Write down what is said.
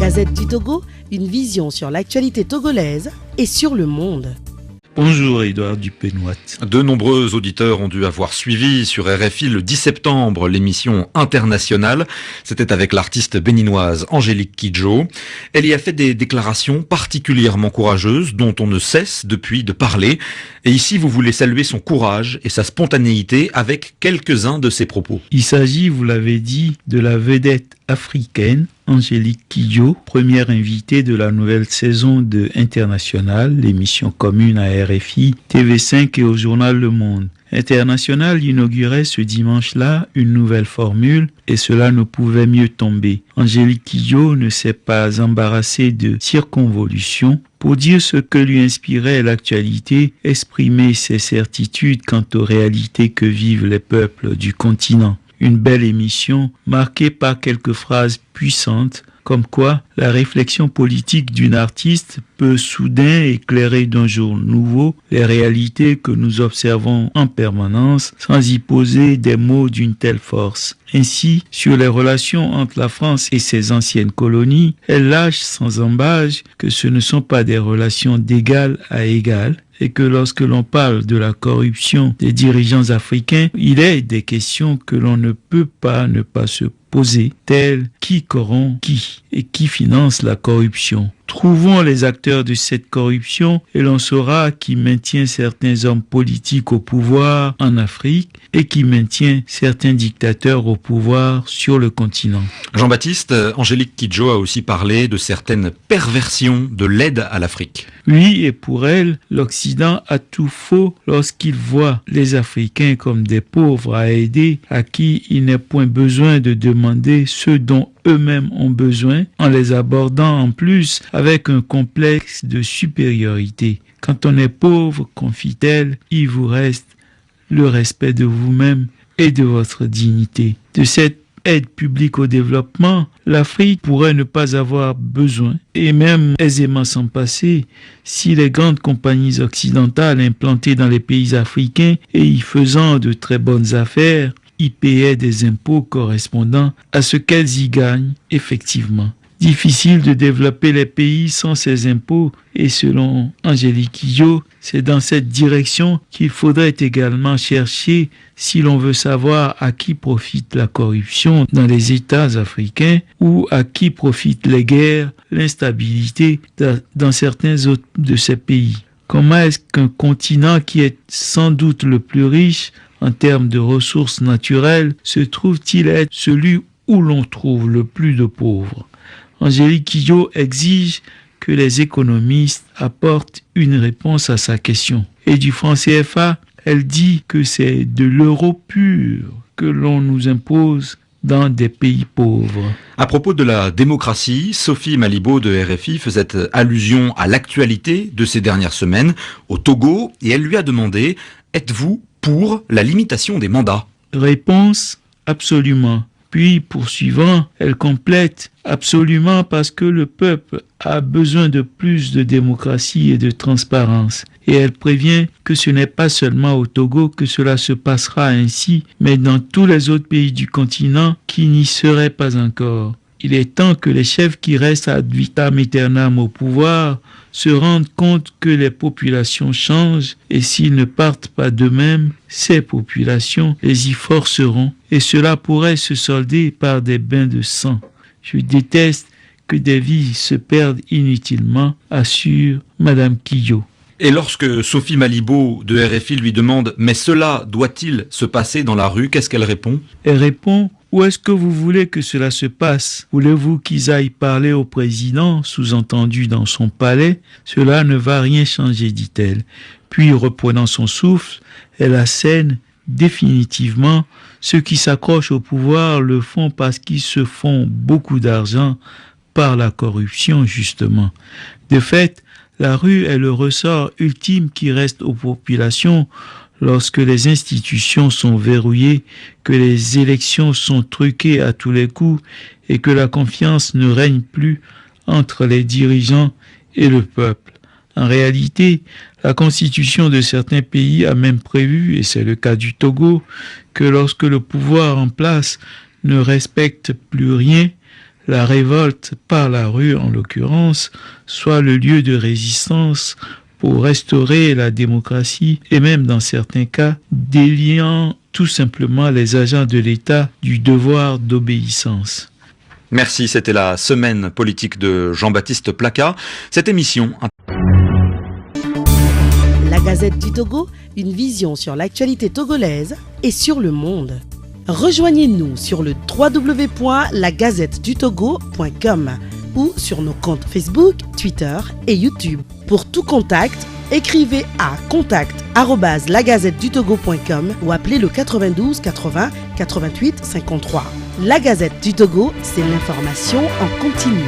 Gazette du Togo, une vision sur l'actualité togolaise et sur le monde. Bonjour Édouard Dupénoit. De nombreux auditeurs ont dû avoir suivi sur RFI le 10 septembre l'émission internationale. C'était avec l'artiste béninoise Angélique Kidjo. Elle y a fait des déclarations particulièrement courageuses dont on ne cesse depuis de parler. Et ici, vous voulez saluer son courage et sa spontanéité avec quelques-uns de ses propos. Il s'agit, vous l'avez dit, de la vedette africaine Angélique Kidjo, première invitée de la nouvelle saison de International, l'émission commune à RFI, TV5 et au journal Le Monde. International inaugurait ce dimanche-là une nouvelle formule et cela ne pouvait mieux tomber. Angélique Kidjo ne s'est pas embarrassée de circonvolution pour dire ce que lui inspirait l'actualité, exprimer ses certitudes quant aux réalités que vivent les peuples du continent. Une belle émission marquée par quelques phrases puissantes, comme quoi la réflexion politique d'une artiste peut soudain éclairer d'un jour nouveau les réalités que nous observons en permanence sans y poser des mots d'une telle force. Ainsi, sur les relations entre la France et ses anciennes colonies, elle lâche sans embâche que ce ne sont pas des relations d'égal à égal, et que lorsque l'on parle de la corruption des dirigeants africains, il est des questions que l'on ne peut pas ne pas se poser, telles qui corrompt qui et qui finance la corruption. Trouvons les acteurs de cette corruption et l'on saura qui maintient certains hommes politiques au pouvoir en Afrique et qui maintient certains dictateurs au pouvoir sur le continent. Jean-Baptiste, Angélique Kidjo a aussi parlé de certaines perversions de l'aide à l'Afrique. Oui, et pour elle, l'Occident a tout faux lorsqu'il voit les Africains comme des pauvres à aider, à qui il n'est point besoin de demander ce dont eux-mêmes ont besoin, en les abordant en plus avec un complexe de supériorité. Quand on est pauvre, confie-t-elle, il vous reste le respect de vous-même et de votre dignité. De cette aide publique au développement, l'Afrique pourrait ne pas avoir besoin et même aisément s'en passer si les grandes compagnies occidentales implantées dans les pays africains et y faisant de très bonnes affaires y payaient des impôts correspondant à ce qu'elles y gagnent effectivement. Difficile de développer les pays sans ces impôts et selon Angélique Kidjo, c'est dans cette direction qu'il faudrait également chercher si l'on veut savoir à qui profite la corruption dans les États africains ou à qui profitent les guerres, l'instabilité dans certains autres de ces pays. Comment est-ce qu'un continent qui est sans doute le plus riche en termes de ressources naturelles se trouve-t-il être celui où l'on trouve le plus de pauvres? Angélique Kidjo exige que les économistes apportent une réponse à sa question. Et du franc CFA, elle dit que c'est de l'euro pur que l'on nous impose dans des pays pauvres. À propos de la démocratie, Sophie Malibaud de RFI faisait allusion à l'actualité de ces dernières semaines au Togo et elle lui a demandé « Êtes-vous pour la limitation des mandats ?» Réponse : absolument. Puis, poursuivant, elle complète « Absolument parce que le peuple a besoin de plus de démocratie et de transparence. » Et elle prévient que ce n'est pas seulement au Togo que cela se passera ainsi, mais dans tous les autres pays du continent qui n'y seraient pas encore. Il est temps que les chefs qui restent ad vitam aeternam au pouvoir se rendent compte que les populations changent et s'ils ne partent pas d'eux-mêmes, ces populations les y forceront et cela pourrait se solder par des bains de sang. Je déteste que des vies se perdent inutilement, assure Madame Kidjo. Et lorsque Sophie Malibaud de RFI lui demande « Mais cela doit-il se passer dans la rue ?» qu'est-ce qu'elle répond ? Elle répond « Où est-ce que vous voulez que cela se passe ? Voulez-vous qu'ils aillent parler au président, sous-entendu dans son palais ? Cela ne va rien changer, dit-elle. » Puis, reprenant son souffle, elle assène définitivement « Ceux qui s'accrochent au pouvoir le font parce qu'ils se font beaucoup d'argent par la corruption, justement. » De fait, la rue est le ressort ultime qui reste aux populations lorsque les institutions sont verrouillées, que les élections sont truquées à tous les coups et que la confiance ne règne plus entre les dirigeants et le peuple. En réalité, la constitution de certains pays a même prévu, et c'est le cas du Togo, que lorsque le pouvoir en place ne respecte plus rien, la révolte par la rue en l'occurrence soit le lieu de résistance pour restaurer la démocratie et même dans certains cas déliant tout simplement les agents de l'État du devoir d'obéissance. Merci, c'était la semaine politique de Jean-Baptiste Placas. Cette émission... La Gazette du Togo, une vision sur l'actualité togolaise et sur le monde. Rejoignez-nous sur le www.lagazettedutogo.com ou sur nos comptes Facebook, Twitter et YouTube. Pour tout contact, écrivez à contact@lagazettedutogo.com ou appelez le 92 80 88 53. La Gazette du Togo, c'est l'information en continu.